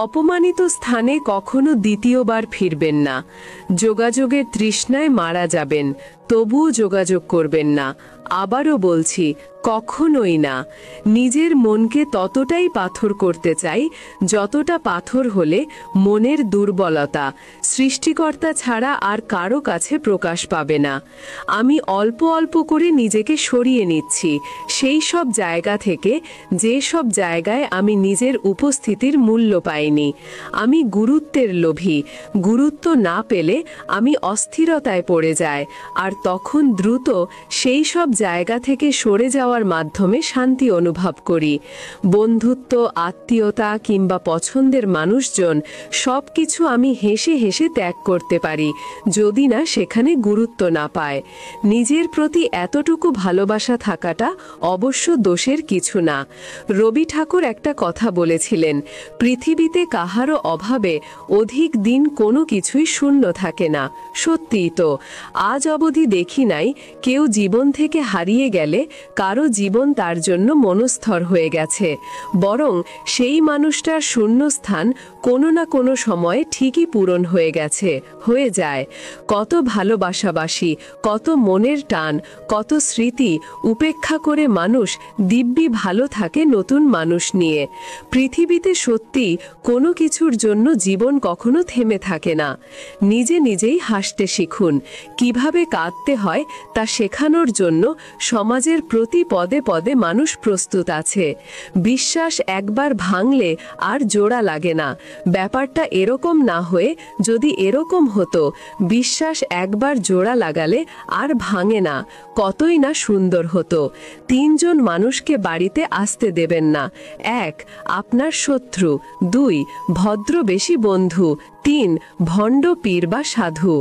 অপমানিত স্থানে কখনো দ্বিতীয়বার ফিরবেন না। যোগাযোগের তৃষ্ণায় মারা যাবেন, তবুও যোগাযোগ করবেন না। আবারও বলছি, কখনোই না। নিজের মনকে ততটাই পাথর করতে চাই যতটা পাথর হলে মনের দুর্বলতা সৃষ্টিকর্তা ছাড়া আর কারো কাছে প্রকাশ পাবে না। আমি অল্প অল্প করে নিজেকে সরিয়ে নিচ্ছি সেই সব জায়গা থেকে যে সব জায়গায় আমি নিজের উপস্থিতির মূল্য পাইনি। আমি গুরুত্বের লোভী। গুরুত্ব না পেলে আমি অস্থিরতায় পড়ে যাই, আর তখন দ্রুত সেই সব জায়গা থেকে সরে যাওয়ার মাধ্যমে শান্তি অনুভব করি। বন্ধুত্ব, আত্মীয়তা কিংবা পছন্দের মানুষজন সব কিছু আমি হেসে হেসে ত্যাগ করতে পারি, যদি না সেখানে গুরুত্ব না পায়। নিজের প্রতি এতটুকু ভালোবাসা থাকাটা অবশ্য দোষের কিছু না। রবি ঠাকুর একটা কথা বলেছিলেন, পৃথিবীতে কাহারও অভাবে অধিক দিন কোনো কিছুই শূন্য থাকে না। সত্যিই তো, আজ অবধি দেখি নাই কেউ জীবন থেকে হারিয়ে গেলে কারো জীবন তার জন্য মনস্থর হয়ে গেছে। বরং সেই মানুষটার শূন্যস্থান কোনো না কোনো সময়ে ঠিকই পূরণ হয়ে গেছে, হয়ে যায়। কত ভালোবাসাবাসী, কত মনের টান, কত স্মৃতি উপেক্ষা করে মানুষ দিব্যি ভালো থাকে নতুন মানুষ নিয়ে। পৃথিবীতে সত্যি কোনো কিছুর জন্য জীবন কখনো থেমে থাকে না। নিজে নিজেই হাসতে শিখুন। কিভাবে কাঁদতে হয় তা শেখানোর জন্য সমাজের প্রতি পদে পদে মানুষ প্রস্তুত আছে। বিশ্বাস একবার ভাঙলে আর জোড়া লাগে না। ব্যাপারটা এরকম না হয়ে যদি এরকম হতো, বিশ্বাস একবার জোড়া লাগালে আর ভাঙে না, কতই না সুন্দর হতো। 3 জন মানুষকে বাড়িতে আসতে দেবেন না। 1 আপনার শত্রু, 2 ভদ্র বেশি বন্ধু, 3 ভণ্ড পীর বা সাধু।